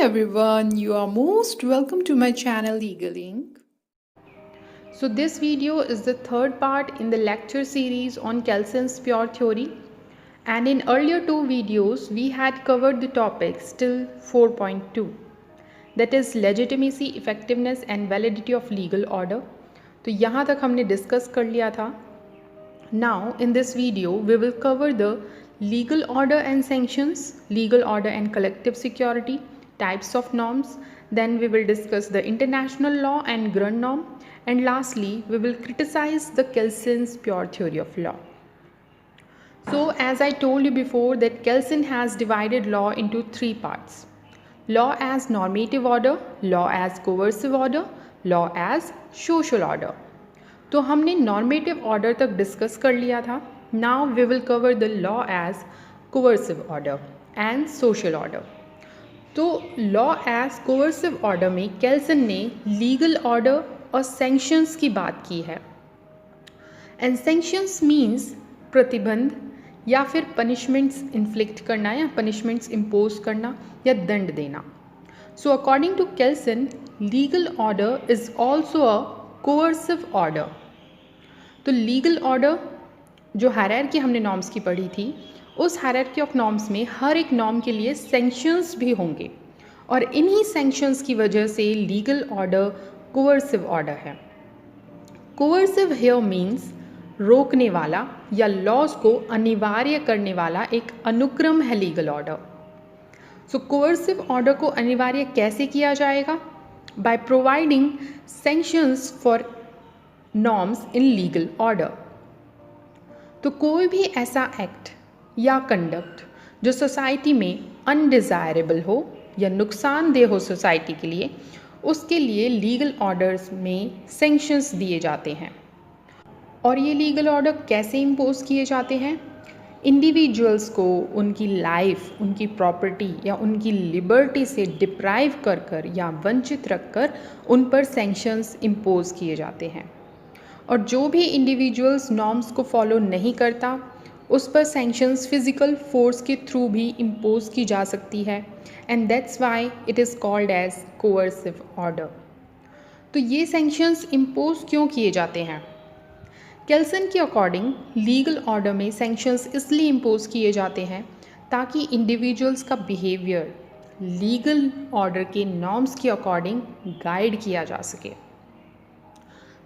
everyone, you are most welcome to my channel LegalInc. So this video is the third part in the lecture series on Kelson's pure theory, and in earlier two videos we had covered the topics till 4.2, that is legitimacy, effectiveness and validity of legal order. तो यहाँ तक हमने discuss कर लिया था. Now in this video we will cover the legal order and sanctions, legal order and collective security, types of norms, then we will discuss the international law and Grund norm, and lastly we will criticize the Kelson's pure theory of law. So as I told you before that Kelson has divided law into three parts: law as normative order, law as coercive order, law as social order. तो हमने normative order तक discuss कर लिया था. Now we will cover the law as coercive order and social order. तो law as coercive order में Kelsen ने legal order और सैंक्शंस की बात की है. एंड सैंक्शंस मीन्स प्रतिबंध या फिर पनिशमेंट्स इन्फ्लिक्ट करना या पनिशमेंट्स इम्पोज करना या दंड देना. So according to Kelsen legal order is also a coercive order. तो लीगल ऑर्डर जो हायरार्की हमने नॉर्म्स की पढ़ी थी, उस हायरार्की ऑफ नॉर्म्स में हर एक नॉर्म के लिए सैंक्शंस भी होंगे और इन्हीं सैंक्शंस की वजह से लीगल ऑर्डर कोवर्सिव ऑर्डर है. कोवर्सिव हियर मीन्स रोकने वाला या लॉज को अनिवार्य करने वाला एक अनुक्रम है लीगल ऑर्डर. सो कोवर्सिव ऑर्डर को अनिवार्य कैसे किया जाएगा? By providing sanctions for norms in legal order. तो कोई भी ऐसा एक्ट या कंडक्ट जो सोसाइटी में अनडिज़ायरेबल हो या नुकसानदेह हो सोसाइटी के लिए, उसके लिए लीगल ऑर्डर्स में सैंक्शंस दिए जाते हैं. और ये लीगल ऑर्डर कैसे इम्पोज किए जाते हैं? इंडिविजुअल्स को उनकी लाइफ, उनकी प्रॉपर्टी या उनकी लिबर्टी से डिप्राइव कर या वंचित रखकर उन पर सैंक्शंस इम्पोज किए जाते हैं. और जो भी इंडिविजुअल्स नॉर्म्स को फॉलो नहीं करता, उस पर सैंक्शंस फिजिकल फोर्स के थ्रू भी इम्पोज की जा सकती है. And that's why it is called as coercive order. तो ये सैंक्शंस इम्पोज क्यों किए जाते हैं? केल्सन के अकॉर्डिंग लीगल ऑर्डर में सैंक्शंस इसलिए इम्पोज किए जाते हैं ताकि इंडिविजुअल्स का बिहेवियर लीगल ऑर्डर के नॉर्म्स के अकॉर्डिंग गाइड किया जा सके.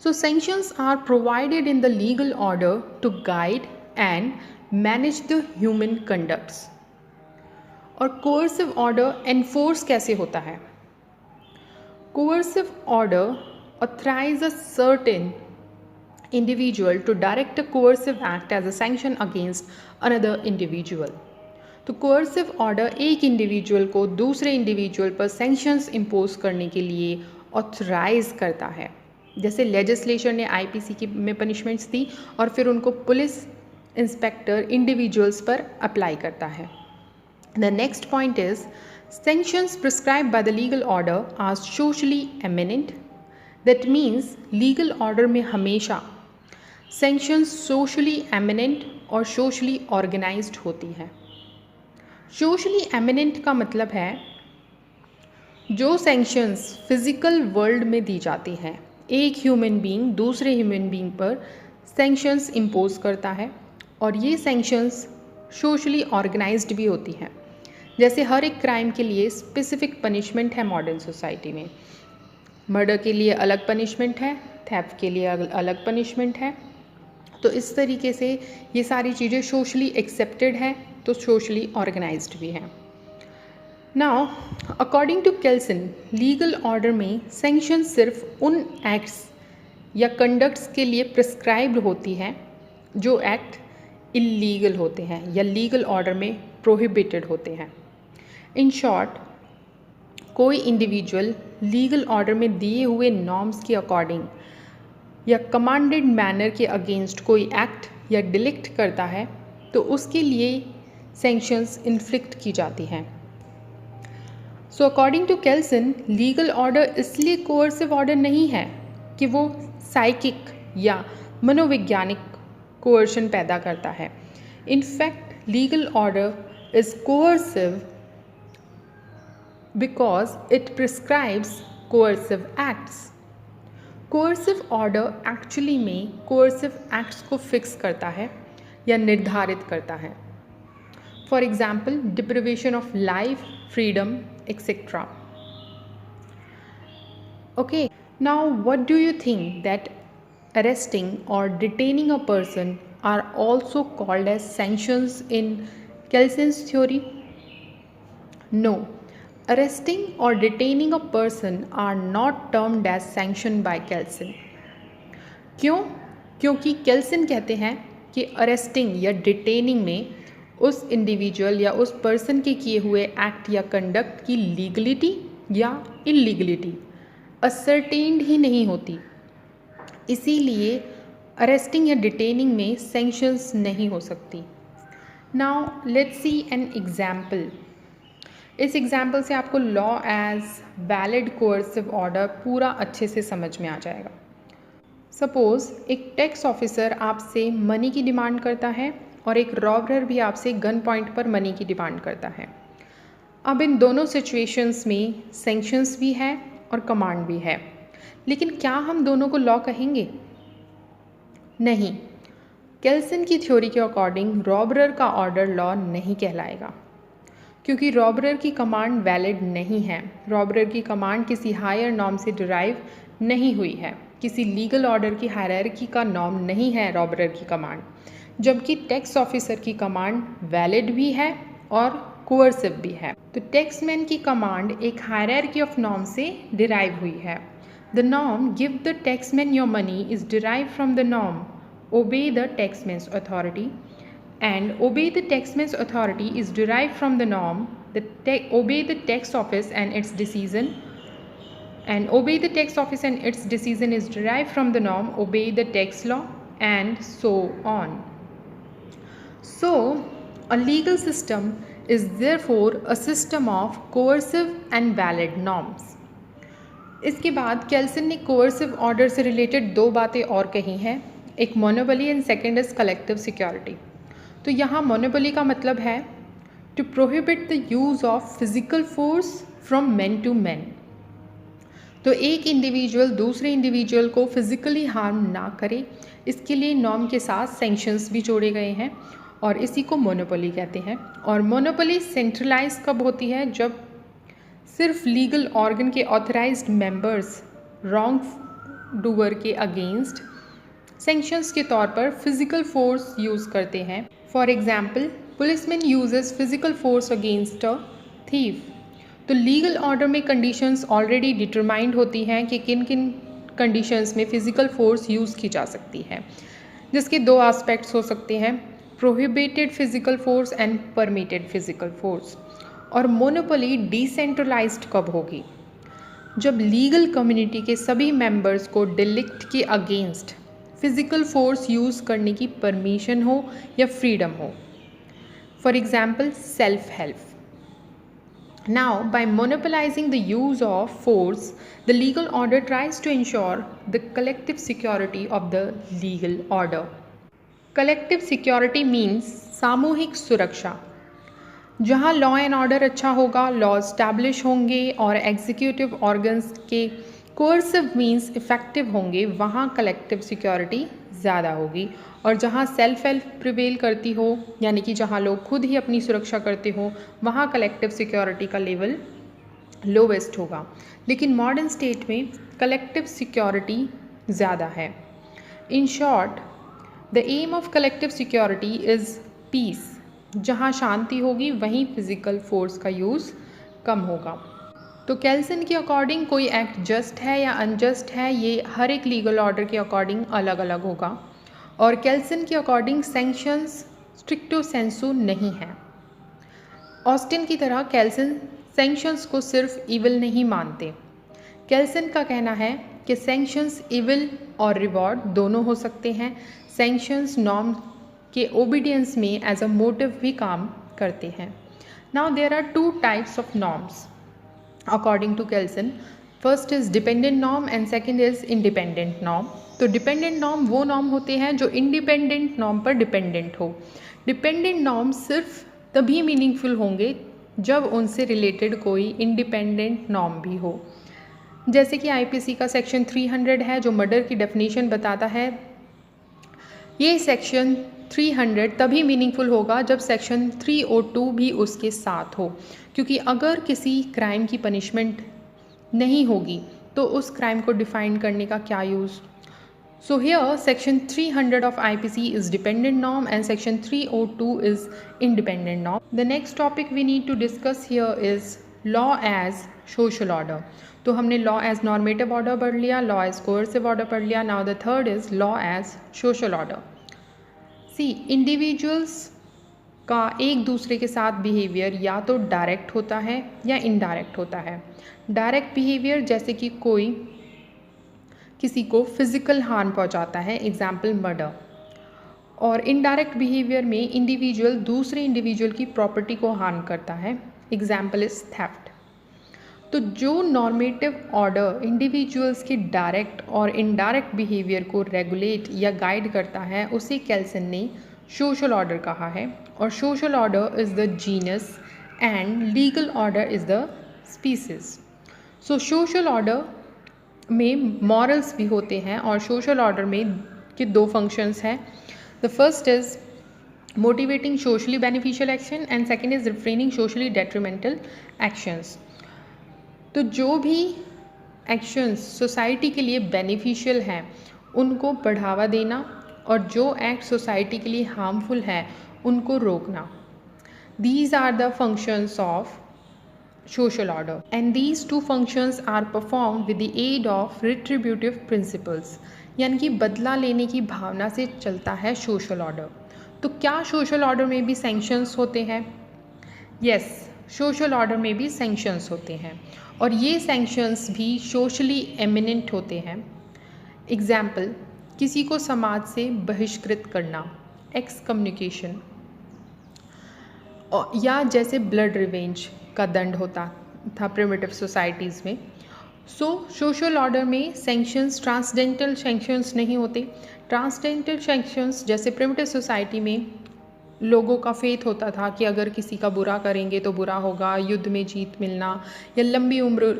So sanctions are provided in the legal order to guide and manage the human conducts. और coercive order enforce कैसे होता है? Coercive order authorize a certain individual to direct a coercive act as a sanction against another individual. तो coercive order एक individual को दूसरे individual पर sanctions impose करने के लिए authorize करता है. जैसे लेजिस्लेचर ने आईपीसी की में पनिशमेंट्स दी और फिर उनको पुलिस इंस्पेक्टर इंडिविजुअल्स पर अप्लाई करता है. The next point is sanctions prescribed by the legal order are socially immanent. That means legal order में हमेशा सैंक्शंस सोशली एमिनेंट और सोशली ऑर्गेनाइज्ड होती हैं. सोशली एमिनेंट का मतलब है जो सैंक्शंस फिजिकल वर्ल्ड में दी जाती हैं, एक ह्यूमन बीइंग दूसरे ह्यूमन बीइंग पर सैंक्शंस इम्पोज करता है और ये सैंक्शंस सोशली ऑर्गेनाइज्ड भी होती हैं. जैसे हर एक क्राइम के लिए स्पेसिफिक पनिशमेंट है मॉडर्न सोसाइटी में. मर्डर के लिए अलग पनिशमेंट है, थेफ्ट के लिए अलग पनिशमेंट है. तो इस तरीके से ये सारी चीज़ें सोशली एक्सेप्टेड है, तो सोशली ऑर्गेनाइज्ड भी हैं. Now according to Kelsen legal order में सैंक्शन सिर्फ उन एक्ट्स या कंडक्ट्स के लिए प्रिस्क्राइब्ड होती हैं जो एक्ट इलीगल होते हैं या लीगल ऑर्डर में प्रोहिबिटेड होते हैं. इन शॉर्ट, कोई इंडिविजुअल लीगल ऑर्डर में दिए हुए नॉर्म्स के अकॉर्डिंग या कमांडेड मैनर के अगेंस्ट कोई एक्ट या डिलिक्ट करता है तो उसके लिए सैंक्शंस इन्फ्लिक्ट की जाती हैं. So according to Kelsen legal order इसलिए कोअर्सिव ऑर्डर नहीं है कि वो साइकिक या मनोवैज्ञानिक कोअर्शन पैदा करता है. In fact legal order is coercive because it prescribes coercive acts. Coercive order actually में कोर्सिव एक्ट्स को फिक्स करता है या निर्धारित करता है. For example deprivation of life, freedom, etcetera. Okay, now what do you think that arresting और detaining a person are also called as sanctions in Kelsen's theory? No. Arresting or detaining a person are not termed as sanction by Kelsen. क्यों? क्योंकि केल्सन कहते हैं कि arresting या detaining में उस individual या उस पर्सन के किए हुए एक्ट या कंडक्ट की लीगलिटी या इलीगलिटी असर्टेन्ड ही नहीं होती. इसीलिए अरेस्टिंग या डिटेनिंग में सैंक्शंस नहीं हो सकती. Now let's see an example. इस एग्जाम्पल से आपको law as valid coercive order पूरा अच्छे से समझ में आ जाएगा. सपोज़ एक टैक्स ऑफिसर आपसे मनी की डिमांड करता है और एक रॉबर भी आपसे गन पॉइंट पर मनी की डिमांड करता है. अब इन दोनों सिचुएशंस में सैंक्शंस भी है और कमांड भी है, लेकिन क्या हम दोनों को लॉ कहेंगे? नहीं. केल्सन की थ्योरी के अकॉर्डिंग रॉबरर का ऑर्डर लॉ नहीं कहलाएगा, क्योंकि रॉबरर की कमांड वैलिड नहीं है. रॉबरर की कमांड किसी हायर नॉर्म से डिराइव नहीं हुई है, किसी लीगल ऑर्डर की हायरार्की का नॉर्म नहीं है रॉबरर की कमांड. जबकि टैक्स ऑफिसर की कमांड वैलिड भी है और कोअर्सिव भी है. तो टैक्समैन की कमांड एक हायरार्की ऑफ नॉर्म से डिराइव हुई है. The norm give the taxman your money is derive from the norm obey the taxman's authority, and obey the taxman's authority is derived from the norm obey the tax office and its decision, and obey the tax office and its decision is derived from the norm obey the tax law, and so on. So a legal system is therefore a system of coercive and valid norms. इसके बाद केल्सन ने coercive order से related दो बातें और कही हैं. एक monopoly and second is collective security. तो यहाँ मोनोपोली का मतलब है to prohibit the use of physical force from man to man. तो एक इंडिविजुअल दूसरे इंडिविजुअल को फिजिकली हार्म ना करे, इसके लिए नॉर्म के साथ सैंक्शंस भी जोड़े गए हैं और इसी को मोनोपोली कहते हैं. और मोनोपोली सेंट्रलाइज कब होती है? जब सिर्फ लीगल ऑर्गन के ऑथराइज्ड मेंबर्स रॉन्ग डूअर के अगेंस्ट सैंक्शंस के तौर पर फिजिकल फोर्स यूज़ करते हैं. For example policeman uses physical force against a thief. तो लीगल ऑर्डर में कंडीशंस ऑलरेडी डिटरमाइंड होती हैं कि किन किन कंडीशंस में फ़िज़िकल फोर्स यूज़ की जा सकती है, जिसके दो एस्पेक्ट्स हो सकते हैं, prohibited physical force and permitted physical force. और मोनोपोली डिसेंट्रलाइज्ड कब होगी? जब लीगल कम्युनिटी के सभी मेंबर्स को डिलिक्ट के अगेंस्ट फिजिकल फोर्स यूज़ करने की परमिशन हो या फ्रीडम हो. For example self help. Now by monopolising the use of force the legal order tries to ensure the collective security of the legal order. Collective security means सामूहिक सुरक्षा. जहाँ law and order अच्छा होगा, law establish होंगे और executive organs के coercive means effective होंगे, वहाँ कलेक्टिव सिक्योरिटी ज़्यादा होगी. और जहाँ सेल्फ हेल्प प्रिवेल करती हो, यानी कि जहाँ लोग खुद ही अपनी सुरक्षा करते हो, वहाँ कलेक्टिव सिक्योरिटी का लेवल लोवेस्ट होगा. लेकिन मॉडर्न स्टेट में कलेक्टिव सिक्योरिटी ज़्यादा है. In short the aim of collective security is peace. जहाँ शांति होगी वहीं फिज़िकल फोर्स का यूज़ कम होगा. तो केल्सन के अकॉर्डिंग कोई एक्ट जस्ट है या अनजस्ट है, ये हर एक लीगल ऑर्डर के अकॉर्डिंग अलग अलग होगा. और केल्सन के अकॉर्डिंग सैंक्शंस स्ट्रिक्टो सेंसु नहीं है. ऑस्टिन की तरह केल्सन सैंक्शंस को सिर्फ इविल नहीं मानते. केल्सन का कहना है कि सैंक्शंस इविल और रिवॉर्ड दोनों हो सकते हैं. सैंक्शंस नॉर्म के ओबीडियंस में एज अ मोटिव भी काम करते हैं. Now there are two types of norms according to Kelsen. First is dependent norm and second is independent norm. तो डिपेंडेंट नॉर्म वो नॉर्म होते हैं जो इंडिपेंडेंट नॉर्म पर डिपेंडेंट हो. डिपेंडेंट नॉर्म सिर्फ तभी मीनिंगफुल होंगे जब उनसे रिलेटेड कोई इंडिपेंडेंट नॉर्म भी हो। जैसे कि आईपीसी का सेक्शन 300 है जो मर्डर की डेफिनेशन बताता है। ये सेक्शन 300 तभी मीनिंगफुल होगा जब सेक्शन 302 भी उसके साथ हो, क्योंकि अगर किसी क्राइम की पनिशमेंट नहीं होगी तो उस क्राइम को डिफाइन करने का क्या use. So here section 300 of IPC is dependent norm and section 302 is independent norm. The next topic we need to discuss here is law as social order. तो हमने law as normative order पढ़ लिया, law as coercive order पढ़ लिया. Now the third is law as social order. See, individuals का एक दूसरे के साथ बिहेवियर या तो डायरेक्ट होता है या इनडायरेक्ट होता है। डायरेक्ट बिहेवियर जैसे कि कोई किसी को फिज़िकल हार्म पहुंचाता है, एग्जाम्पल मर्डर। और इनडायरेक्ट बिहेवियर में इंडिविजुअल दूसरे इंडिविजुअल की प्रॉपर्टी को हार्म करता है, एग्जाम्पल इज थेफ्ट। तो जो नॉर्मेटिव ऑर्डर इंडिविजुअल्स के डायरेक्ट और इनडायरेक्ट बिहेवियर को रेगुलेट या गाइड करता है उसे केल्सन ने सोशल ऑर्डर कहा है। और social order is the genus and legal order is the species. So social order में मॉरल्स भी होते हैं और सोशल ऑर्डर में के दो फंक्शंस हैं। The first is motivating socially beneficial action and second is refraining socially detrimental actions. तो जो भी एक्शंस सोसाइटी के लिए बेनिफिशियल हैं उनको बढ़ावा देना और जो एक्ट सोसाइटी के लिए हार्मफुल है उनको रोकना। These are the functions of social order and these two functions are performed with the aid of retributive principles, यानी कि बदला लेने की भावना से चलता है सोशल ऑर्डर। तो क्या सोशल ऑर्डर में भी सैंक्शंस होते हैं? यस, सोशल ऑर्डर में भी सैंक्शंस होते हैं और ये सैंक्शंस भी सोशली एमिनेंट होते हैं। एग्जाम्पल, किसी को समाज से बहिष्कृत करना, एक्सकम्युनिकेशन, या जैसे ब्लड रिवेंज का दंड होता था प्रिमिटिव सोसाइटीज़ में। सोशल ऑर्डर में सैंक्शंस ट्रांसडेंटल सैंक्शंस नहीं होते। ट्रांसडेंटल सैंक्शंस जैसे प्रिमिटिव सोसाइटी में लोगों का फेथ होता था कि अगर किसी का बुरा करेंगे तो बुरा होगा, युद्ध में जीत मिलना, या लंबी उम्र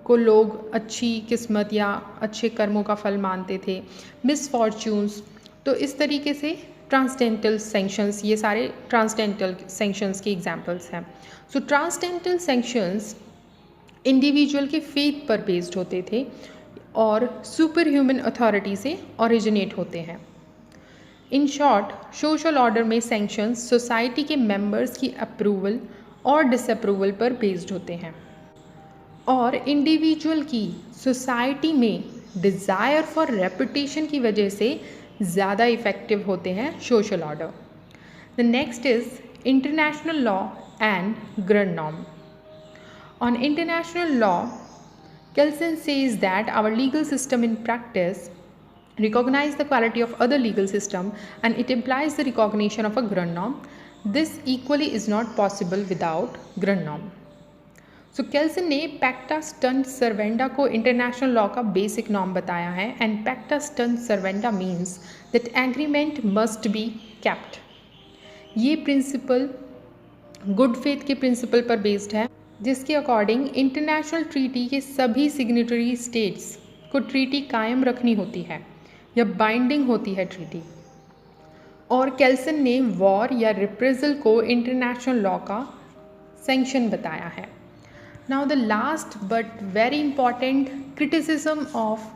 को लोग अच्छी किस्मत या अच्छे कर्मों का फल मानते थे, मिसफॉर्च्यून्स। तो इस तरीके से ट्रांसडेंटल सैंक्शंस, ये सारे ट्रांसडेंटल सैंक्शंस के एग्जांपल्स हैं। सो ट्रांसडेंटल सैंक्शंस इंडिविजुअल के फेथ पर बेस्ड होते थे और सुपर ह्यूमन अथॉरिटी से ओरिजिनेट होते हैं। इन शॉर्ट, सोशल ऑर्डर में सैंक्शंस सोसाइटी के मेंबर्स की अप्रूवल और डिसअप्रूवल पर बेस्ड होते हैं और इंडिविजुअल की सोसाइटी में डिज़ायर फॉर रेपुटेशन की वजह से ज़्यादा इफ़ेक्टिव होते हैं social order. The next is international law and grand norm. On international law, Kelsen says that our legal system in practice recognize the quality of other legal system and it implies the recognition of a grand norm. This equally is not possible without grand norm. So Kelsen ने पैक्टा sunt servanda को international law का basic norm बताया है and pacta sunt servanda means that agreement must be kept. ये principle good faith के principle पर based है जिसके अकॉर्डिंग इंटरनेशनल ट्रीटी के सभी सिग्नेटरी स्टेट्स को ट्रीटी कायम रखनी होती है या बाइंडिंग होती है ट्रीटी। और केल्सन ने वॉर या रिप्रेजल को इंटरनेशनल लॉ का सैंक्शन बताया है। Now the last but very important criticism of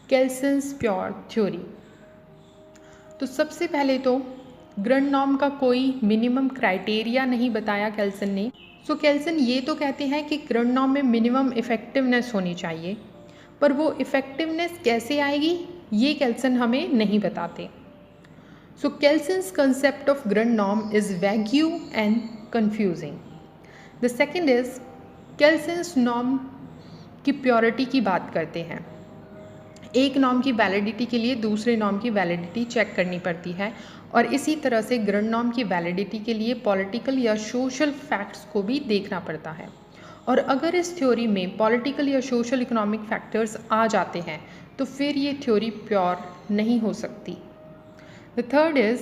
Kelsen's pure theory. तो सबसे पहले तो ग्रैंड नॉर्म का कोई मिनिमम क्राइटेरिया नहीं बताया केल्सन ने। सो केल्सन ये तो कहते हैं कि ग्रैंड नॉर्म में मिनिमम इफ़ेक्टिवनेस होनी चाहिए, पर वो इफ़ेक्टिवनेस कैसे आएगी ये केल्सन हमें नहीं बताते। So Kelsen's concept of grand norm is vague and confusing. The second is Kelsen's norm की प्योरिटी की बात करते हैं। एक नॉर्म की वैलिडिटी के लिए दूसरे नॉर्म की वैलिडिटी चेक करनी पड़ती है और इसी तरह से ग्रैंड नॉर्म की वैलिडिटी के लिए पॉलिटिकल या सोशल फैक्ट्स को भी देखना पड़ता है। और अगर इस थ्योरी में पॉलिटिकल या सोशल इकोनॉमिक फैक्टर्स आ जाते हैं तो फिर ये थ्योरी प्योर नहीं हो सकती। द थर्ड इज़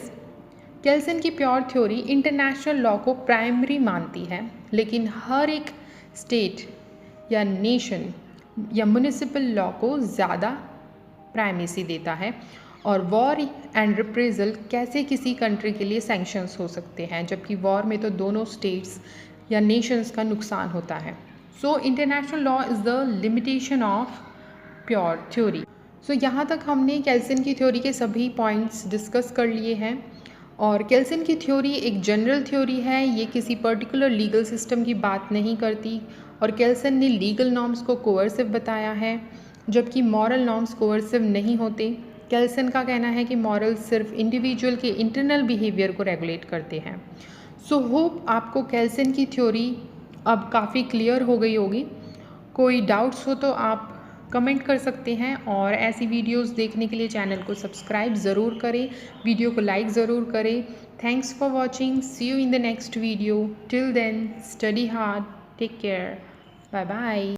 केल्सन की प्योर थ्योरी इंटरनेशनल लॉ को प्राइमरी मानती है, लेकिन हर एक स्टेट या नेशन या म्युनिसिपल लॉ को ज़्यादा प्राइमेसी देता है। और वॉर एंड रिप्रेजल कैसे किसी कंट्री के लिए सैंक्शंस हो सकते हैं, जबकि वॉर में तो दोनों स्टेट्स या नेशंस का नुकसान होता है। So international law is the limitation of pure theory. So यहाँ तक हमने केल्सन की थ्योरी के सभी पॉइंट्स डिस्कस कर लिए हैं। और केल्सन की थ्योरी एक जनरल थ्योरी है, ये किसी पर्टिकुलर लीगल सिस्टम की बात नहीं करती। और केल्सन ने लीगल नॉर्म्स को कोअर्सिव बताया है, जबकि मॉरल नॉर्म्स कोअर्सिव नहीं होते। केल्सन का कहना है कि मॉरल सिर्फ इंडिविजुअल के इंटरनल बिहेवियर को रेगुलेट करते हैं। सो होप आपको केल्सन की थ्योरी अब काफ़ी क्लियर हो गई होगी। कोई डाउट्स हो तो आप कमेंट कर सकते हैं, और ऐसी वीडियोस देखने के लिए चैनल को सब्सक्राइब ज़रूर करें, वीडियो को लाइक ज़रूर करें। Thanks for watching, see you in the next video. Till then study hard, take care, bye bye.